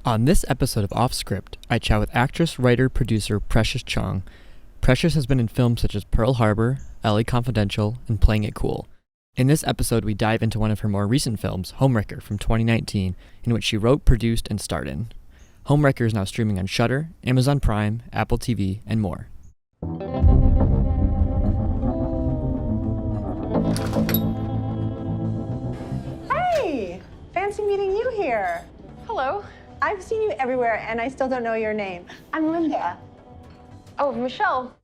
On this episode of Off Script, I chat with actress, writer, producer Precious Chong. Precious has been in films such as Pearl Harbor, LA Confidential, and Playing It Cool. In this episode, we dive into one of her more recent films, Homewrecker, from 2019, in which she wrote, produced, and starred in. Homewrecker is now streaming on Shudder, Amazon Prime, Apple TV, and more. Hey! Fancy meeting you here. Hello. I've seen you everywhere, and I still don't know your name. I'm Linda. Oh, Michelle.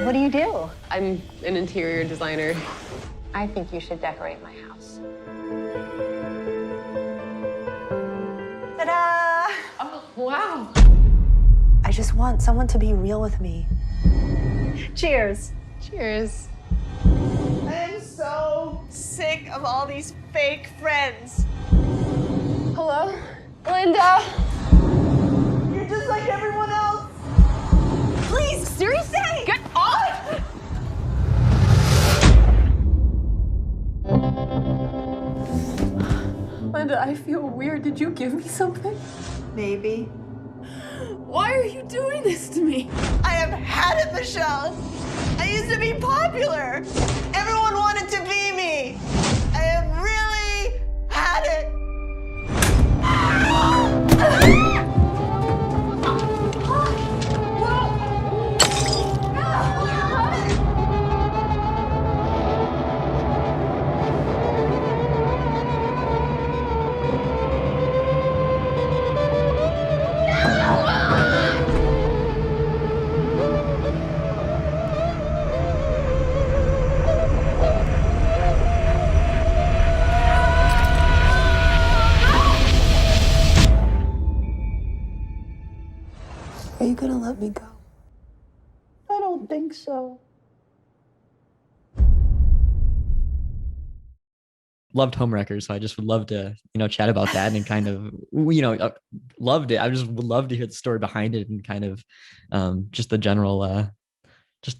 What do you do? I'm an interior designer. I think you should decorate my house. Ta-da! Oh, wow. I just want someone to be real with me. Cheers. Cheers. I'm so sick of all these fake friends. Hello? Linda! You're just like everyone else. Please, seriously? Get off! Linda, I feel weird. Did you give me something? Maybe. Why are you doing this to me? I have had it, Michelle. I used to be popular. Everyone wanted to be me. I have really had it. Are you gonna let me go? I don't think so. Loved Homewrecker, so I just would love to, chat about that and kind of, loved it. I just would love to hear the story behind it and kind of just the general Well,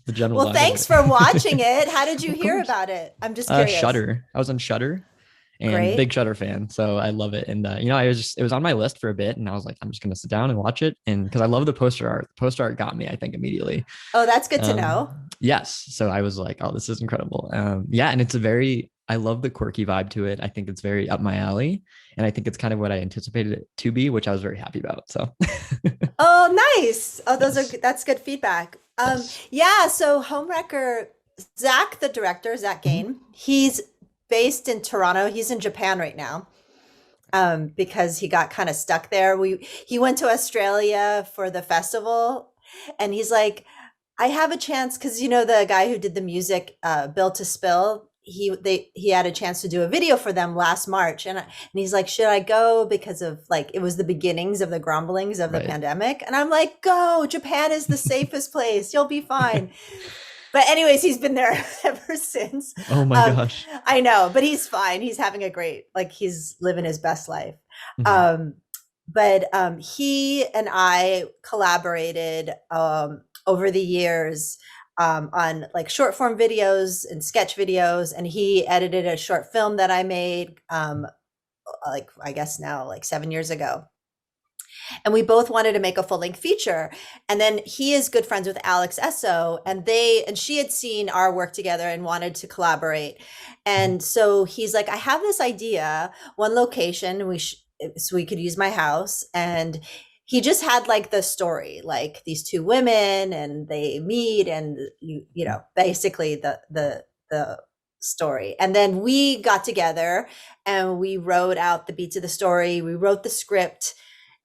vibe of thanks it. for watching it. How did you hear about it? I'm just curious. Shudder. I was on Shudder. And Great. big Shudder fan, so I love it. And it was on my list for a bit, and I was like, I'm just gonna sit down and watch it, and because I love the poster art. The poster art got me, I think, immediately. Oh, that's good to know. Yes, so I was like, oh, this is incredible. And it's I love the quirky vibe to it. I think it's very up my alley, and I think it's kind of what I anticipated it to be, which I was very happy about. So. Oh, nice. Oh, Yes. that's good feedback. Yes. Yeah. So Homewrecker, Zach, the director, Zach Gain, he's based in Toronto. He's in Japan right now, because he got kind of stuck there. He went to Australia for the festival, and he's like, I have a chance because the guy who did the music, Bill to Spill. He had a chance to do a video for them last March, and he's like, should I go because of it was the beginnings of the grumblings of the Right. pandemic, and I'm like, go. Japan is the safest place. You'll be fine. But anyways, he's been there ever since. Oh my gosh. I know, but he's fine. He's having a great, he's living his best life. Mhm. But he and I collaborated over the years on short form videos and sketch videos, and he edited a short film that I made I guess now 7 years ago. And we both wanted to make a full length feature. And then he is good friends with Alex Esso, and she had seen our work together and wanted to collaborate. And so he's like, I have this idea, one location, so we could use my house. And he just had the story, these two women and they meet, and basically the story. And then we got together and we wrote out the beats of the story. We wrote the script.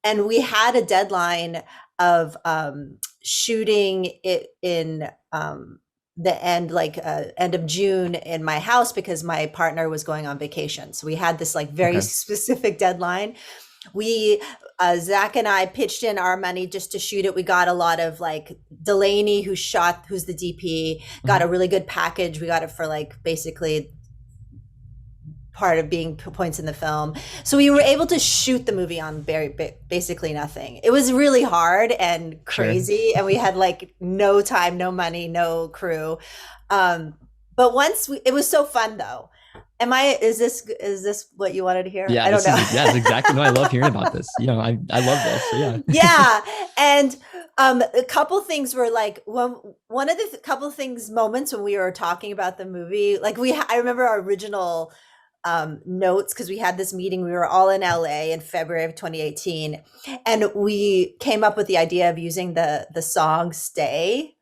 And we had a deadline of shooting it in the end of June in my house because my partner was going on vacation. So we had this very Okay. specific deadline. We Zach and I pitched in our money just to shoot it. We got a lot of Delaney, who's the DP, got a really good package. We got it for basically part of being points in the film. So we were able to shoot the movie on basically nothing. It was really hard and crazy. And we had no time, no money, no crew. But it was so fun though. Is this what you wanted to hear? Yeah, I don't know. It's exactly. No, I love hearing about this. I love this. So yeah. Yeah. And a couple things were like one of the couple things moments when we were talking about the movie, like I remember our original notes, because we had this meeting. We were all in LA in February of 2018, and we came up with the idea of using the song "Stay,"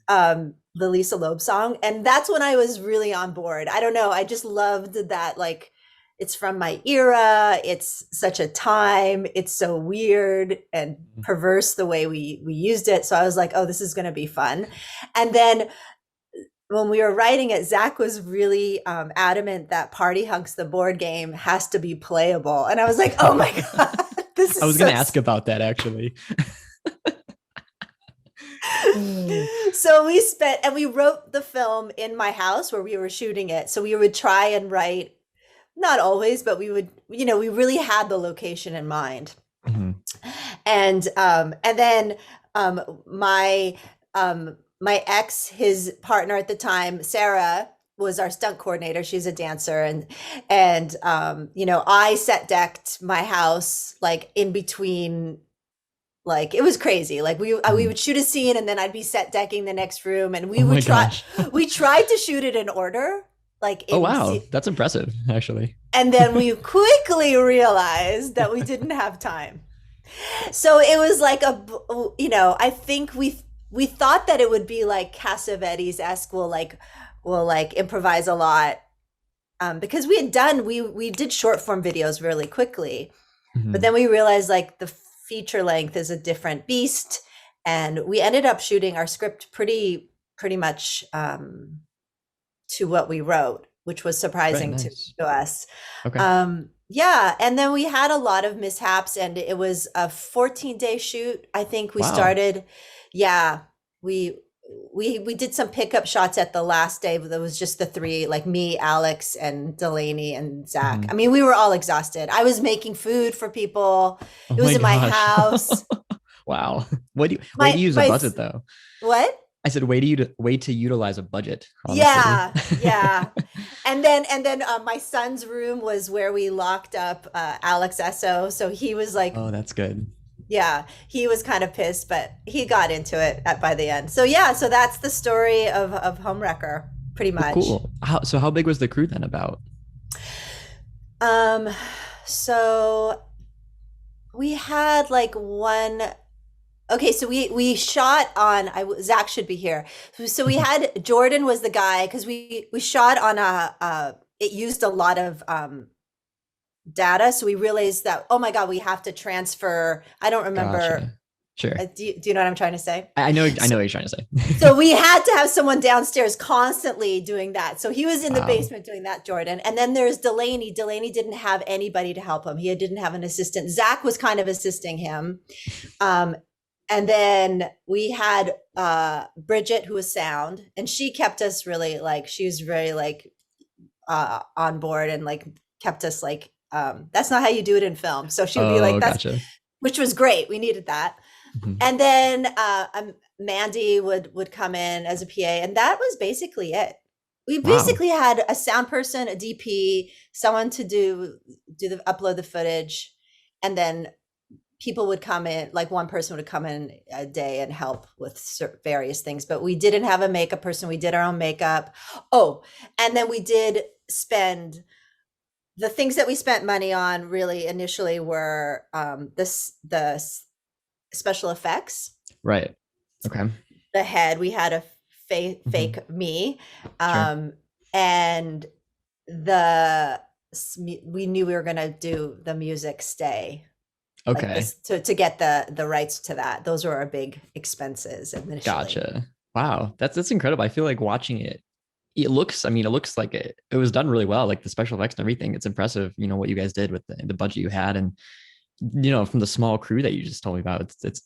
the Lisa Loeb song, and that's when I was really on board. I don't know, I just loved that, like, it's from my era, it's such a time, it's so weird and perverse the way we used it. So I was like, oh, this is going to be fun. And then when we were writing it, Zach was really adamant that Party Hunks, the board game, has to be playable. And I was like, oh my God, this is I was going to ask about that, actually. So we wrote the film in my house where we were shooting it. So we would try and write, not always, but we would, we really had the location in mind. Mm-hmm. And then my ex, his partner at the time, Sarah, was our stunt coordinator. She's a dancer. And I set decked my house, like, in between. Like, it was crazy. Like, we would shoot a scene and then I'd be set decking the next room, and we tried to shoot it in order. Like, oh wow, that's impressive, actually. And then we quickly realized that we didn't have time. So it was like I think we thought that it would be like Cassavetes-esque. We'll improvise a lot, because we did short form videos really quickly, but then we realized, like, the feature length is a different beast, and we ended up shooting our script pretty much to what we wrote, which was surprising to us. Okay. Yeah, and then we had a lot of mishaps, and it was a 14-day shoot. I think we started. Yeah, we did some pickup shots at the last day, but there was just the three, like me, Alex, and Delaney, and Zach. Mm-hmm. I mean, we were all exhausted. I was making food for people. It was in my house. Wow. Way to use a budget, though. What? I said, way to utilize a budget. Honestly. Yeah. And then my son's room was where we locked up Alex Esso. So he was like, oh, that's good. Yeah, he was kind of pissed, but he got into it by the end. So yeah, so that's the story of Homewrecker, pretty much. Cool. How big was the crew then about? So we had like one. Okay, so we shot on. Zach should be here. So we had Jordan was the guy, because we shot on it used a lot of data, so we realized that, oh my God, we have to transfer. I don't remember. Gotcha. Sure. Do you know what I'm trying to say? I know what you're trying to say. So we had to have someone downstairs constantly doing that. So he was in the basement doing that, Jordan. And then there's Delaney. Delaney didn't have anybody to help him. He didn't have an assistant. Zach was kind of assisting him. And then we had Bridget, who was sound, and she kept us really, like, she was very like on board, and like kept us like, that's not how you do it in film. So she would be like, that's, gotcha. Which was great. We needed that. Mm-hmm. And then Mandy would come in as a PA, and that was basically it. We basically had a sound person, a DP, someone to upload the footage, and then people would come in, like one person would come in a day and help with various things. But we didn't have a makeup person. We did our own makeup. Oh, and then we did spend, the things that we spent money on really initially were the special effects. Right. Okay. The head, we had a fake me. And we knew we were going to do the music stay. Okay. Like to get the rights to that. Those were our big expenses initially. Gotcha. Wow. That's incredible. I feel like watching it, it looks like it was done really well. Like the special effects and everything. It's impressive, what you guys did with the budget you had, and from the small crew that you just told me about. It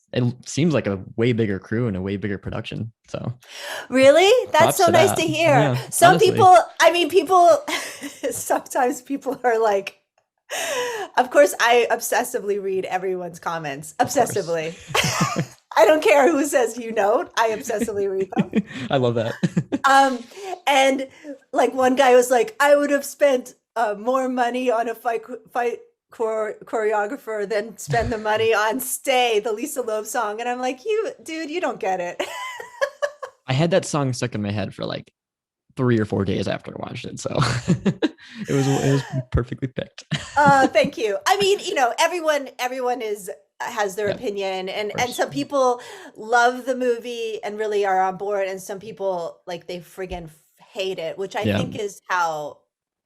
seems like a way bigger crew and a way bigger production. So really, that's so nice to hear. Yeah, some honestly. People sometimes people are like, of course I obsessively read everyone's comments, obsessively. I don't care who says you don't. I obsessively read them. I love that. Um, and like one guy was like, I would have spent more money on a choreographer than spend the money on "Stay," the Lisa Loeb song. And I'm like, you, dude, you don't get it. I had that song stuck in my head for like 3 or 4 days after I watched it, so it was perfectly picked. Thank you. I mean, everyone has their Yeah, opinion, of and course. some people love the movie and really are on board, and some people like they friggin' hate it, which I Yeah, think is how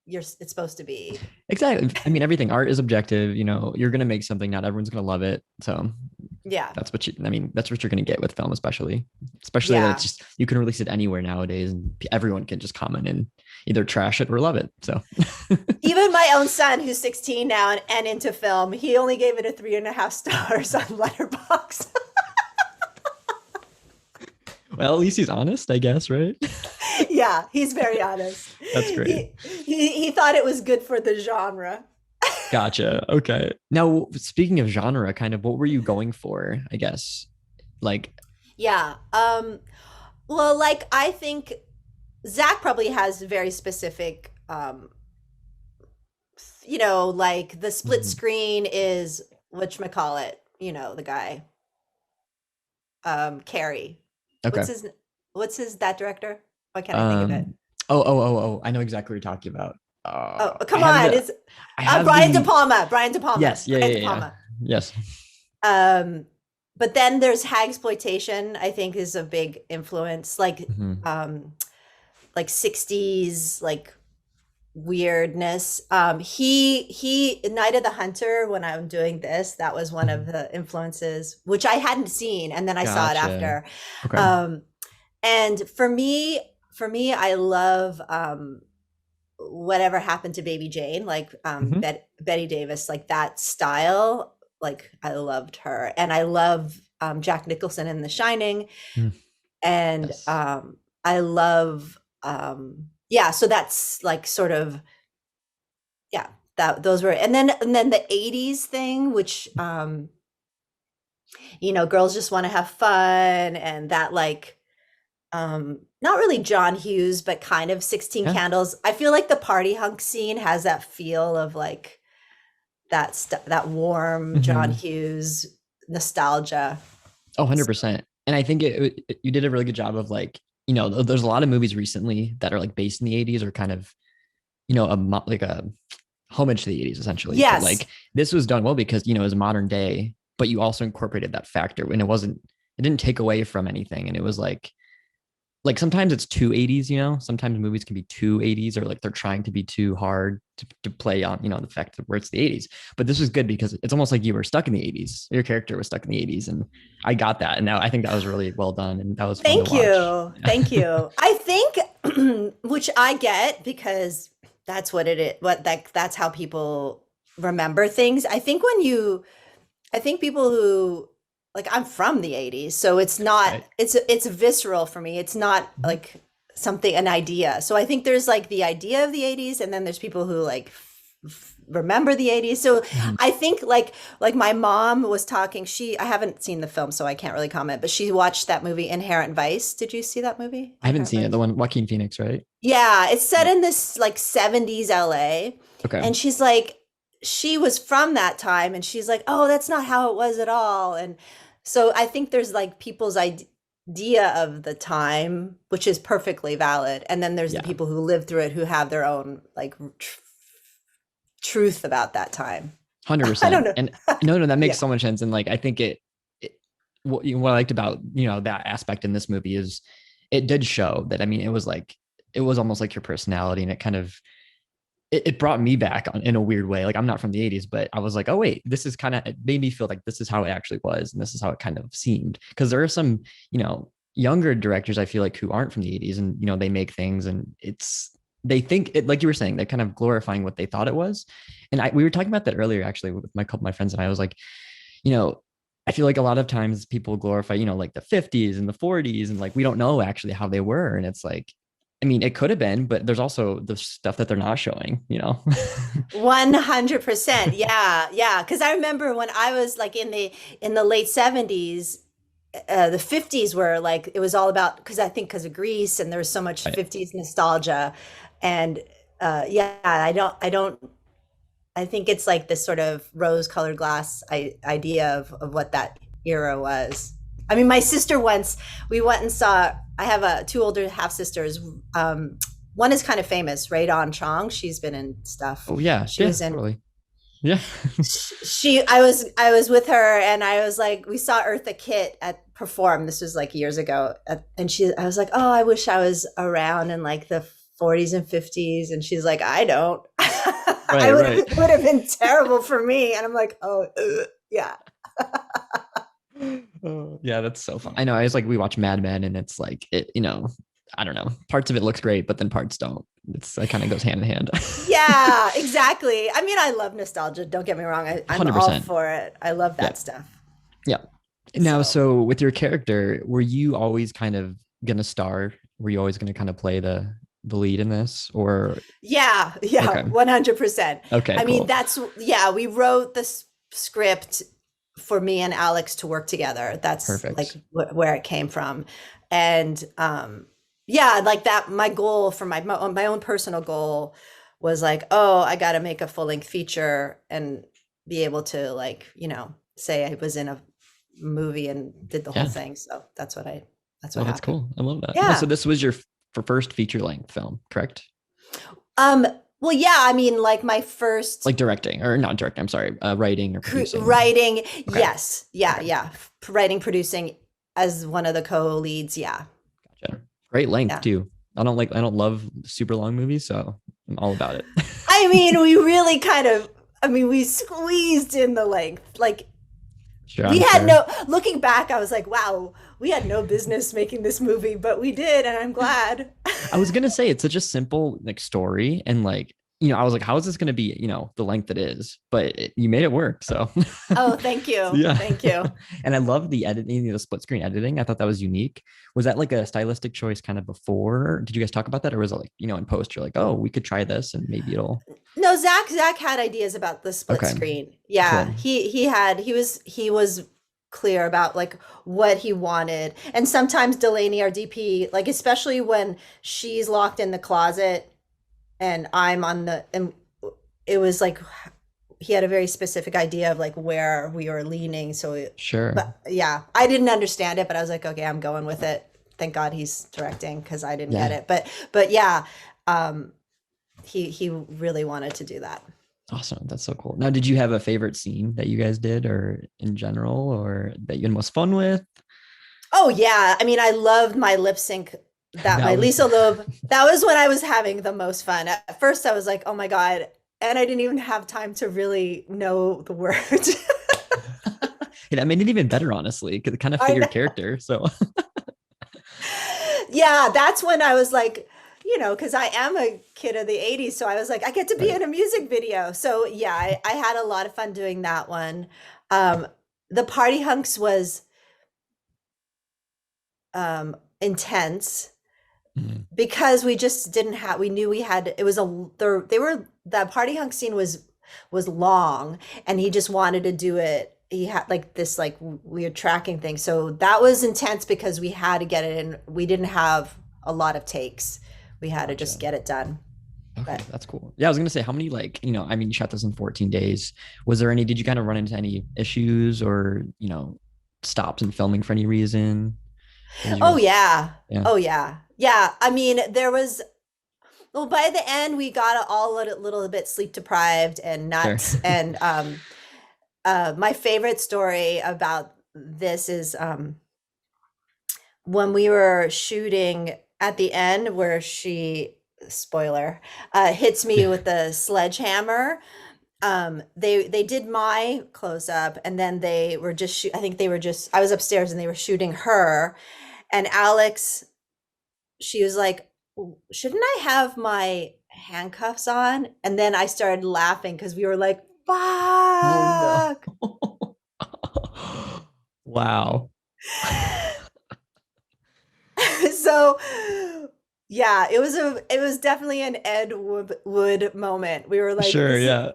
it's supposed to be. exactly. I mean, everything art is objective. You're gonna make something, not everyone's gonna love it. So Yeah. that's what you're gonna get with film, especially that it's Yeah. just you can release it anywhere nowadays, and everyone can just comment and either trash it or love it. So Even my own son, who's 16 now and into film, he only gave it a 3.5 stars on Letterboxd. well, at least he's honest, I guess, right? Yeah, he's very honest. That's great. He thought it was good for the genre. Gotcha. Okay. Now, speaking of genre, kind of what were you going for, I guess? Like, Yeah. Well, like I think Zach probably has very specific like the split mhm. screen is whatchamacallit, the guy. Carrie. Okay. What's his that director? Why can't I think of it? Um, oh, I know exactly what you're talking about. Oh, I come have on. the, It's I have Brian De the, Palma. Brian De Palma. yes, yeah, Brian yeah, De yeah, Palma. yes. Um, but then there's Hag Exploitation, I think is a big influence. Mhm. Like 60s, like weirdness. He Night of the Hunter, when I'm doing this, that was one of Mhm. the influences, which I hadn't seen, and then I saw it Gotcha. after. Okay. Um, and for me, I love whatever happened to Baby Jane, like Mhm. Betty Davis, like that style. Like I loved her, and I love Jack Nicholson in The Shining, Mm, and yes. I love yeah. So that's like sort of yeah. That those were, and then the '80s thing, which girls just want to have fun, and that like not really John Hughes, but kind of 16 Yeah. Candles. I feel like the party hunk scene has that feel of like that warm John hmm Hughes nostalgia. Oh, 100%. And I think you did a really good job of like, there's a lot of movies recently that are like based in the 80s or kind of, like a homage to the 80s essentially. But Yes. like this was done well because, it was modern day, but you also incorporated that factor and it didn't take away from anything. And it was like sometimes it's too 80s, sometimes movies can be too 80s or like they're trying to be too hard to play on, the fact that where it's the 80s. But this was good because it's almost like you were stuck in the 80s. Your character was stuck in the 80s. And I got that. And now I think that was really well done. And that was fun to Thank watch. you. Thank you. I think which I get because that's what it is, that's how people remember things. I think people who like I'm from the 80s, so it's not Right. it's visceral for me. It's not Mhm. like an idea. So I think there's like the idea of the 80s, and then there's people who like remember the 80s. So Mhm. I think like my mom was talking, I haven't seen the film so I can't really comment, but she watched that movie Inherent Vice. Did you see that movie? I haven't Inherent seen it. Vice? The one Joaquin Phoenix, right? Yeah, it's set Yeah. in this like 70s LA. Okay. And she's like, she was from that time, and she's like, oh, that's not how it was at all. And so I think there's like people's idea of the time, which is perfectly valid. And then there's the Yeah. people who live through it who have their own like truth about that time. I don't 100%. know. And no, that makes Yeah. so much sense. And like, I think what I liked about, that aspect in this movie is it did show that, I mean, it was almost like your personality and it kind of, it brought me back in a weird way. Like I'm not from the 80s, but I was like, oh wait, this is kind of, it made me feel like this is how it actually was. And this is how it kind of seemed. Cause there are some, younger directors, I feel like who aren't from the 80s and, they make things and they think it, like you were saying, they're kind of glorifying what they thought it was. And we were talking about that earlier, actually, with my couple of my friends. And I was like, you know, I feel like a lot of times people glorify, like the 50s and the 40s, and like we don't know actually how they were. And it's like, I mean, it could have been, but there's also the stuff that they're not showing. 100%. Yeah. Yeah. Cause I remember when I was like in the late 70s, the 50s were like, it was all about, because I think because of Greece and there was so much Right. 50s nostalgia. And yeah, I think it's like this sort of rose colored glass idea of what that era was. I mean, my sister once, we went and saw, I have two older half sisters. One is kind of famous, Radon Chong. She's been in stuff. Oh yeah, She yeah, was in totally. Yeah. I was with her and I was like, we saw Eartha Kitt at perform. This was like years ago. And I was like, oh, I wish I was around in like the 40s and 50s. And she's like, I don't. Right, right. Would have been terrible for me. And I'm like, oh, yeah. Oh, yeah, that's so fun. I know. I was like, we watch Mad Men, and it's like it. I don't know. Parts of it looks great, but then parts don't. It kind of goes hand in hand. Yeah, exactly. I mean, I love nostalgia. Don't get me wrong. I'm all 100%. for it. I love Yeah, that stuff. yeah. Now, So, so with your character, were you always kind of gonna star? Were you always gonna kind of play the lead in this, or yeah, okay, 100%. okay, I mean, cool, yeah, we wrote this script for me and Alex to work together. That's like perfect. where it came from. And yeah, like that, my goal for my own personal goal was like, oh, I got to make a full-length feature and be able to, like, say I was in a movie and did the whole Yeah. thing. So that's Oh, what that's happened. cool. I love that. Yeah. So Yeah. this was your first feature length film, correct? Um, well, yeah, I mean, like my first Like directing, or not directing? I'm sorry, writing or producing. writing, Okay. yes. Yeah, Okay. yeah. Writing, producing as one of the co-leads. Yeah. Gotcha. Great length Yeah. too. I don't love super long movies, so I'm all about it. I mean, we really we squeezed in the length. Like Sure, we I'm had sure. no, looking back, I was like, wow, we had no business making this movie, but we did, and I'm glad. I was gonna say it's such a simple like story, and like I was like, how is this gonna be the length it is? But you made it work, so Oh, thank so you. yeah. Thank you. And I love the editing, the split screen editing. I thought that was unique. Was that like a stylistic choice kind of before? Did you guys talk about that, or was it like in post you're like, oh, we could try this and maybe it'll No, Zach had ideas about the split okay, screen. Yeah, cool. he was clear about like what he wanted. And sometimes Delaney, our DP, like especially when she's locked in the closet and and it was like he had a very specific idea of like where we were leaning. Sure. But yeah, I didn't understand it, but I was like, okay, I'm going with it. Thank God he's directing because I didn't get Yeah. it. But yeah, um, he really wanted to do that. Awesome. That's so cool. Now, did you have a favorite scene that you guys did, or in general, or that you had most fun with? Oh yeah, I mean, I loved my lip sync. That That my was Lisa Loeb. That was when I was having the most fun. At first, I was like, "Oh my god," and I didn't even have time to really know the words. yeah, that made it even better, honestly, because it kind of fit I your know. character. So Yeah, that's when I was like, because I am a kid of the 80s, so I was like, I get to be right. in a music video. So yeah, I had a lot of fun doing that one. Um, the Party Hunks was intense Mhm. because we just didn't have, we knew we had, it was that Party Hunk scene was long and he just wanted to do it. He had like this like weird tracking thing. So that was intense because we had to get it in. We didn't have a lot of takes. We had to just Gotcha. get it done. Okay, But that's cool. Yeah, I was gonna say, how many like I mean, you shot this in 14 days. Was there any? Did you kind of run into any issues or stops in filming for any reason? Or did you oh guys? yeah. Yeah, Oh yeah. Yeah. I mean, there was, well, by the end we got all a little bit sleep deprived and sure. nuts. And my favorite story about this is when we were shooting at the end where she, spoiler, hits me yeah, with the sledgehammer. They did my close up and then they were just I think they were just, I was upstairs and they were shooting her, and Alex, she was like, shouldn't I have my handcuffs on? And then I started laughing because we were like, oh no. fuck. wow. So yeah, it was definitely an Ed Wood moment. We were like, Sure. this is Yeah.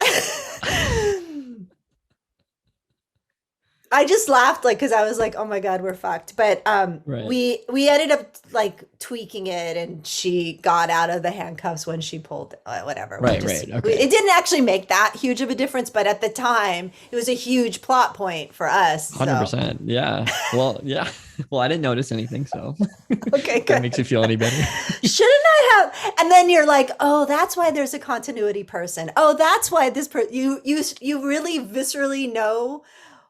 I just laughed like because I was like, oh my God, we're fucked. But Right. we ended up like tweaking it, and she got out of the handcuffs when she pulled whatever. Right, right. Okay. It didn't actually make that huge of a difference, but at the time, it was a huge plot point for us. So 100%. Yeah. Well, yeah. Well, I didn't notice anything, so okay, if that good. makes you feel any better. Shouldn't I have? And then you're like, oh, that's why there's a continuity person. Oh, that's why you really viscerally know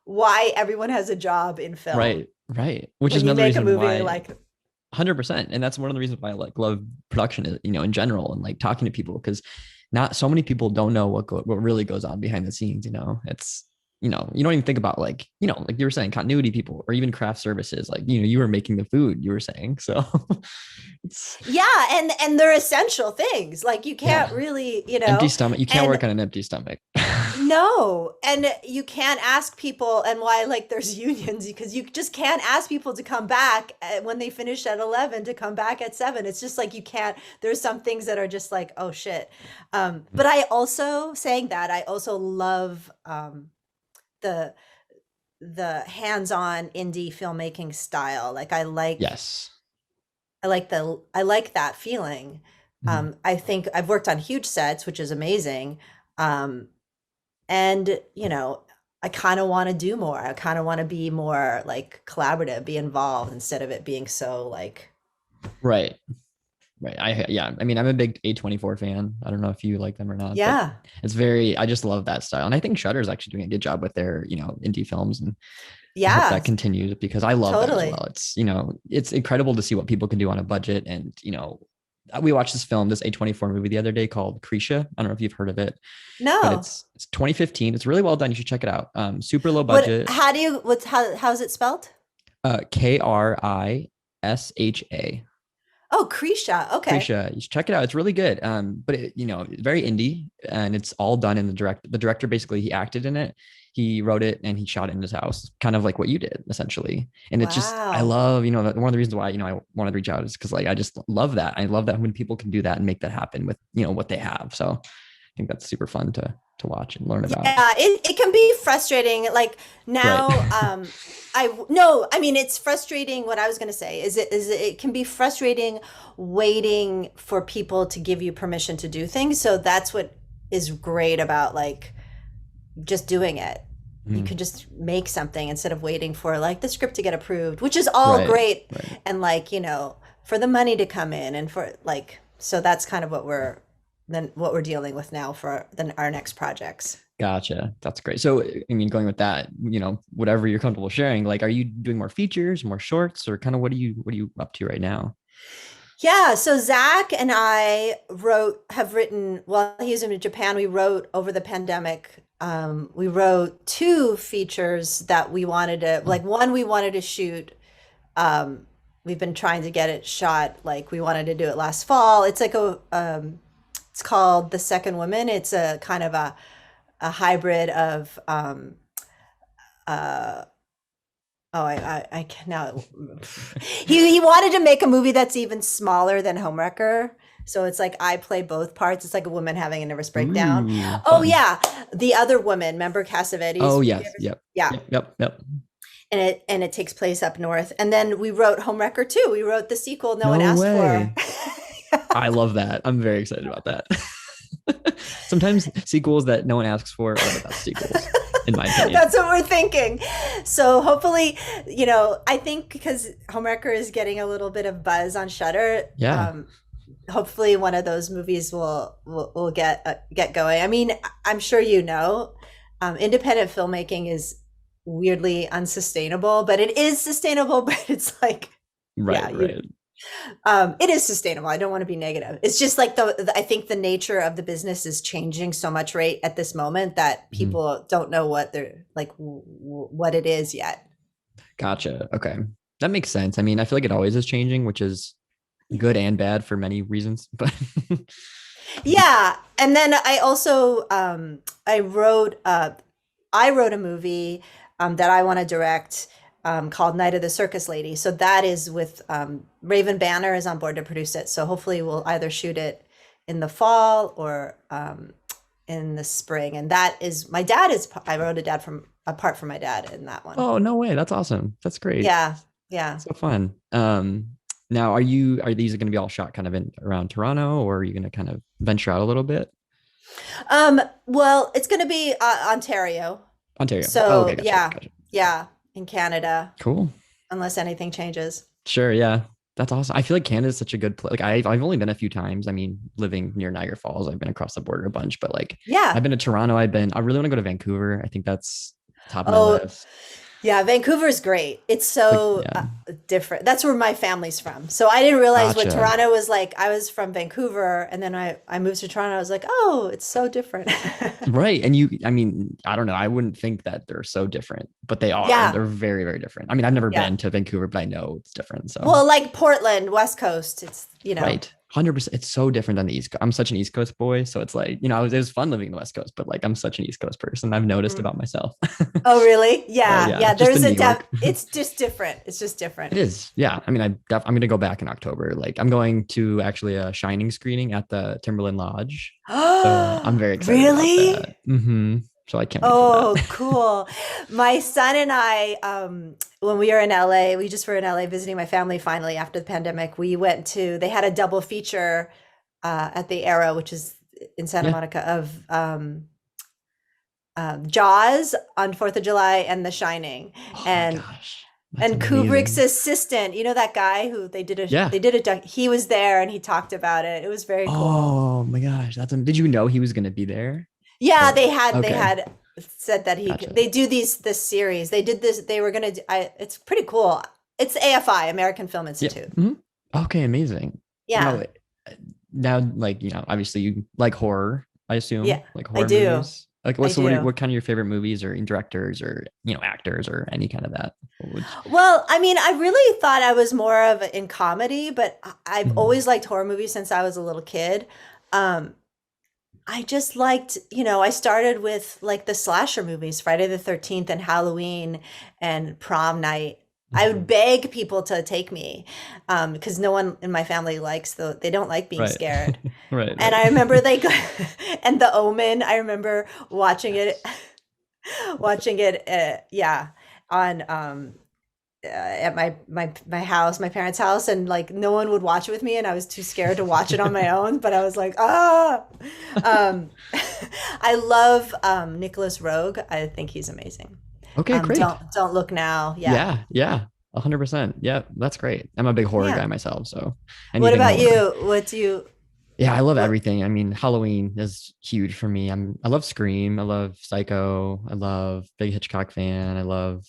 why everyone has a job in film Right, right. Which is when you another make a reason movie why like 100%. And that's one of the reasons why I like love production, in general, and like talking to people, because not so many people don't know what really goes on behind the scenes. It's, you don't even think about, like, like you were saying, continuity people, or even craft services. Like, you were making the food, you were saying. So it's, yeah, and they're essential things. Like you can't yeah, really, empty stomach. You can't and work on an empty stomach. no, and you can't ask people, and why like there's unions because you just can't ask people to come back when they finish at 11 to come back at 7. It's just like you can't. There's some things that are just like, oh shit. But I also saying that I also love the hands-on indie filmmaking style. Like Yes. I like that feeling. Mhm. I think I've worked on huge sets, which is amazing. Um, and I kind of want to do more. I kind of want to be more like collaborative, be involved instead of it being so like Right. Right. Yeah. I mean, I'm a big A24 fan. I don't know if you like them or not, but yeah, I just love that style. And I think Shudder is actually doing a good job with their, indie films. And I hope yeah, that continues, because I love that as totally. well. It's, it's incredible to see what people can do on a budget. And, we watched this film, this A24 movie the other day called Krisha. I don't know if you've heard of it, but No. it's 2015. It's really well done. You should check it out. Super low What budget. how do you what's how's it spelled? Krisha. Oh, Krisha. Okay. Prisha, you should check it out. It's really good. But very indie, and it's all done in the director basically, he acted in it. He wrote it and he shot it in his house, kind of like what you did essentially. And it's just, I Wow. love, that one of the reasons why, I wanted to reach out is because, like, I just love that. I love that when people can do that and make that happen with, what they have. So I think that's super fun to watch and learn about. Yeah, it can be frustrating. Like Right. now, I no, I mean it's frustrating. What I was going to say it can be frustrating waiting for people to give you permission to do things. So that's what is great about like just doing it. You Mhm. can just make something instead of waiting for like the script to get approved, which is all Right. great. Right. And like, for the money to come in and for like, so that's kind of what we're dealing with now for our next projects. Gotcha. That's great. So, I mean, going with that, whatever you're comfortable sharing, like, are you doing more features, more shorts, or kind of what are you up to right now? Yeah, so Zach and I have written, while he was in Japan, we wrote over the pandemic. We wrote two features that we wanted to, Oh, like one we wanted to shoot. Um, we've been trying to get it shot, like we wanted to do it last fall. It's like it's called The Second Woman. It's a kind of a hybrid of, uh, oh, I can now. He wanted to make a movie that's even smaller than Homewrecker. So it's like I play both parts. It's like a woman having a nervous breakdown. ooh, Oh fun. yeah, the other woman. Remember Cassavetes? Oh, yes. Yep. Yeah, Yep. Yep. Yep. and it takes place up north. And then we wrote Homewrecker too. We wrote the sequel no one No asked for. way. I love that. I'm very excited about that. Sometimes sequels that no one asks for are the best sequels, in my opinion. That's what we're thinking. So hopefully, I think because Homewrecker is getting a little bit of buzz on Shudder, Yeah. hopefully one of those movies will get going. I mean, I'm sure independent filmmaking is weirdly unsustainable, but it is sustainable. But it's like, yeah, Right. Right. it is sustainable. I don't want to be negative. It's just like I think the nature of the business is changing so much right at this moment that Mhm. people don't know what they're like, what it is yet. Gotcha. Okay. That makes sense. I mean, I feel like it always is changing, which is good and bad for many reasons. But Yeah, and then I also I wrote a movie that I want to direct called Night of the Circus Lady. So that is with Raven Banner is on board to produce it. So hopefully we'll either shoot it in the fall or in the spring. And that is I wrote a dad from apart from my dad in that one. Oh, no way. That's awesome. That's great. Yeah, yeah. So fun. Now are these going to be all shot kind of in around Toronto, or are you going to kind of venture out a little bit? Well, it's going to be Ontario. Ontario. Oh, okay, So gotcha, yeah, gotcha. yeah, in Canada, Cool. unless anything changes. Sure, yeah. That's awesome. I feel like Canada is such a good place. Like I've only been a few times. I mean, living near Niagara Falls, I've been across the border a bunch, but like Yeah. I've been to Toronto. I really want to go to Vancouver. I think that's top of my Oh, list. yeah, Vancouver's great. It's Like, so yeah. different. That's where my family's from. So I didn't realize what Gotcha. Toronto was like. I was from Vancouver, and then I moved to Toronto. I was like, oh, it's so different. Right. I mean, I don't know. I wouldn't think that they're so different, but they are. Yeah, They're very, very different. I mean, I've never yeah. been to Vancouver, but I know it's different. So, Well, like Portland, West Coast. It's. right. 100%. It's so different than the East Coast. I'm such an East Coast boy. So it's like, it was fun living in the West Coast, but like I'm such an East Coast person. I've noticed Mm. about myself. Oh, really? So Yeah, yeah, yeah. just There's in a New York. it's just different. It's just different. It is. Yeah. I mean, I'm going to go back in October. Like I'm going to actually a Shining screening at the Timberland Lodge. So I'm very excited about Really? that. So I can't wait for Oh, that. cool. My son and I, when we were in LA, we just were in LA visiting my family finally after the pandemic. They had a double feature at the Arrow, which is in Santa Yeah. Monica, of Jaws on 4th of July and The Shining. Oh my And gosh. That's Kubrick's amazing. assistant, that guy who Yeah. he was there and he talked about it. It was very cool. Oh my gosh. Did you know he was going to be there? Yeah, Or, they okay. had said that Gotcha. they do this series. They did this. They were gonna. It's pretty cool. It's AFI, American Film Yeah. Institute. Okay. Amazing. Yeah, Now, like, obviously you like horror, I assume, yeah, like I horror do. movies. Like, I do. what kind of your favorite movies or directors or, actors or any kind of that? Well, I mean, I really thought I was more of in comedy, but I've Mhm. always liked horror movies since I was a little kid. Um, I just liked, I started with like the slasher movies, Friday the 13th and Halloween and Prom Night. I would Mhm. beg people to take me because no one in my family they don't like being Right. scared. Right. And Right. I remember and The Omen, I remember watching it, yeah, on at my house, my parents' house, and like no one would watch it with me, and I was too scared to watch it on my own. But I was like, ah. Um, I love Nicholas Roeg. I think he's amazing. Okay, great. Don't Look Now. Yeah. Yeah. Yeah. 100%. Yeah. That's great. I'm a big horror Yeah. guy myself. So What anything about horror. you? What do you Yeah. I love what everything. I mean, Halloween is huge for me. I love Scream. I love Psycho. I love Big Hitchcock fan. I love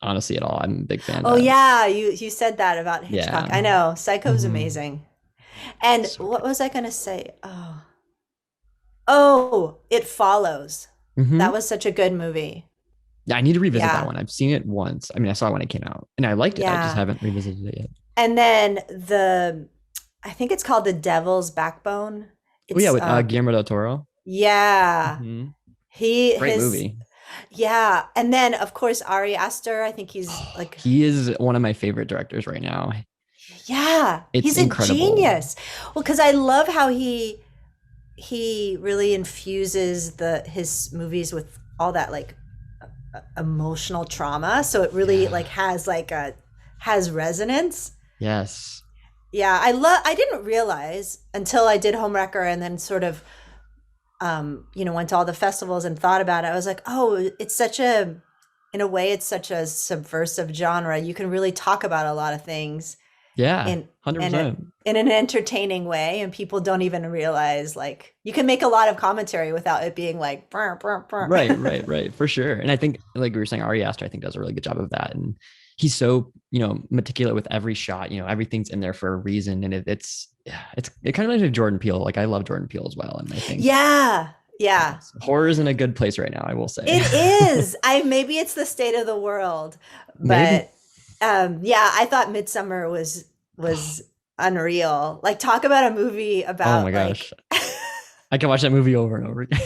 honestly it all. I'm a big fan Oh of. yeah, you said that about Hitchcock. Yeah. I know. Psycho's hmm amazing. And So what good. was I gonna say? Oh, It Follows. That hmm was such a good movie. Yeah, I need to revisit that Yeah. one. I've seen it once. I mean, I saw it when it came out and I liked it. I just Yeah. haven't revisited it yet. And then I think it's called The Devil's Backbone. Oh yeah, It's with Guillermo del Toro. yeah. hmm He Great his movie. Yeah. And then of course Ari Aster, I think he's Oh, like he is one of my favorite directors right now. yeah, It's he's a incredible. genius. Well, because I love how he really infuses his movies with all that like emotional trauma. So it really Yeah. like has resonance. Yes. Yeah, I didn't realize until I did Homewrecker and then sort of went to all the festivals and thought about it. I was like, oh, in a way, it's such a subversive genre. You can really talk about a lot of things Yeah. in in a 100%. in an entertaining way, and people don't even realize like you can make a lot of commentary without it being like brr, brr, brr. Right, right, right, for sure. And I think, like we were saying, Ari Aster, I think does a really good job of that. And he's so, meticulous with every shot. Everything's in there for a reason, and it kind of reminds me of Jordan Peele. Like I love Jordan Peele as well, and I think Yeah, yeah, horror is in a good place right now. I will say. it is. I maybe it's the state of the world, Maybe. but yeah, I thought Midsummer was unreal. Like talk about a movie Oh about my like gosh, I can watch that movie over and over again.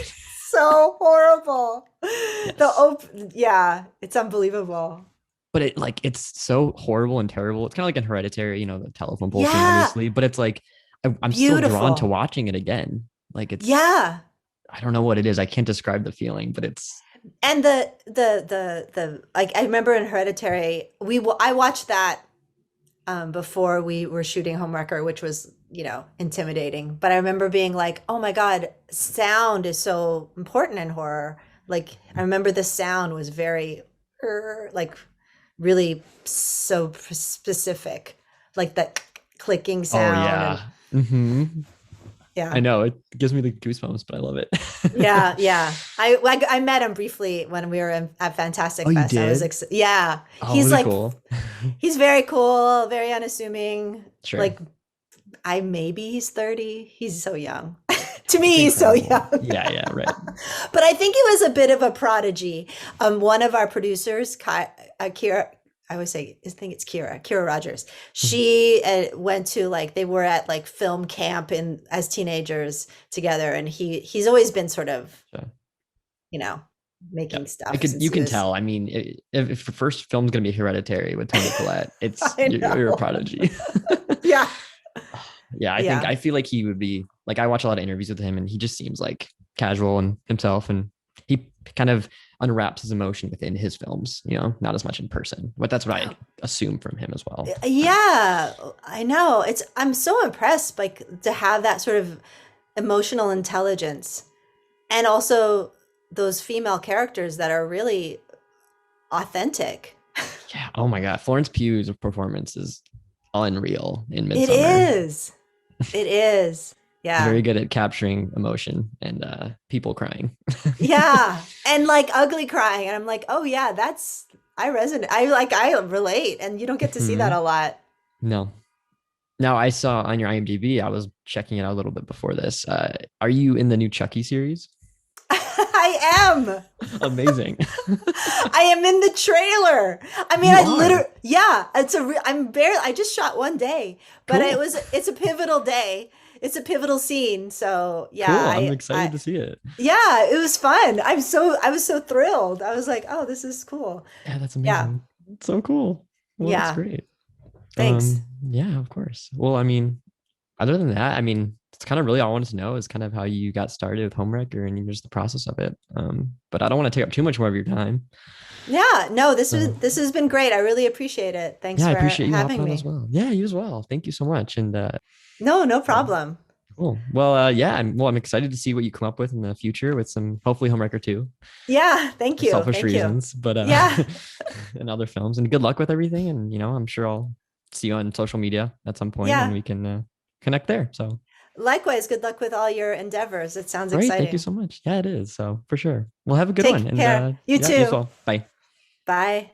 so horrible. Yes, Yeah, it's unbelievable. but it's so horrible and terrible. It's kind of like in Hereditary, the telephone pole scene, Yeah, obviously. But it's like I'm still drawn to beautiful. watching it again. Like it's Yeah. I don't know what it is. I can't describe the feeling, but it's And the like I remember in Hereditary, I watched that before we were shooting Homewrecker, which was, intimidating. But I remember being like, oh my God, sound is so important in horror. Like, I remember the sound was very, like, really so specific, like that clicking Oh sound. And yeah. Hmm. I yeah. know it gives me the goosebumps, but I love it. Yeah, yeah. I met him briefly when we were at Fantastic Oh, you Fest. I was did? like, yeah, Oh, he's was it like, cool? he's very cool, very unassuming. Sure. Like, maybe he's 30. He's so young. To me, It's he's so incredible. young. Yeah, yeah, right. But I think he was a bit of a prodigy. One of our producers, Kira, I always say, I think it's Kira Rogers. Mhm. She went to like they were at like film camp in as teenagers together, and he's always been sort of So, you know yeah, making stuff since you he can was. tell. I mean, if the first film's gonna be Hereditary with Tony Collette, it's I you're a know. prodigy. Yeah, Yeah, yeah. I feel like he would be like I watch a lot of interviews with him, and he just seems like casual and himself, and he kind of unwraps his emotion within his films. Not as much in person, but that's what I assume from him as well. Yeah, I know. I'm so impressed like to have that sort of emotional intelligence and also those female characters that are really authentic. Yeah. Oh my God, Florence Pugh's performance is unreal in It Midsummer. is. It is. Very Yeah. good at capturing emotion and people crying. Yeah. And like ugly crying. And I'm like, oh yeah, I resonate. I relate. And you don't get to see that Mhm. a lot. No. Now I saw on your IMDb, I was checking it out a little bit before this. Are you in the new Chucky series? I am. Amazing. I am in the trailer. I mean, You I are. literally, yeah, I'm barely, I just shot one day, but Cool. it's a pivotal day. It's a pivotal scene. So yeah, Cool. I'm excited to see it. yeah, it was fun. I was so thrilled. I was like, oh, this is cool. Yeah, that's Yeah. amazing. It's so cool. Well, that's Yeah. great. Thanks. Yeah, of course. Well, I mean, other than that, I mean, it's kind of really all I wanted to know is kind of how you got started with Homewrecker and just the process of it. But I don't want to take up too much more of your time. Yeah. No, So this has been great. I really appreciate it. Thanks yeah, I for appreciate you hopping having on as me. well. Yeah, you as well. Thank you so much. And No, no um, problem. cool. Well, yeah, I'm excited to see what you come up with in the future with some hopefully Homewrecker 2 Yeah. for Thank you. selfish Thank you. reasons, but Yeah. and other films. And good luck with everything. And I'm sure I'll see you on social media at some point and Yeah. we can connect there. So Likewise, good luck with all your endeavors. It sounds great. Thank you exciting. so much. Yeah, it is. So for sure. We'll have a good one. Take And care. You yeah, you as too. well. Bye. Bye.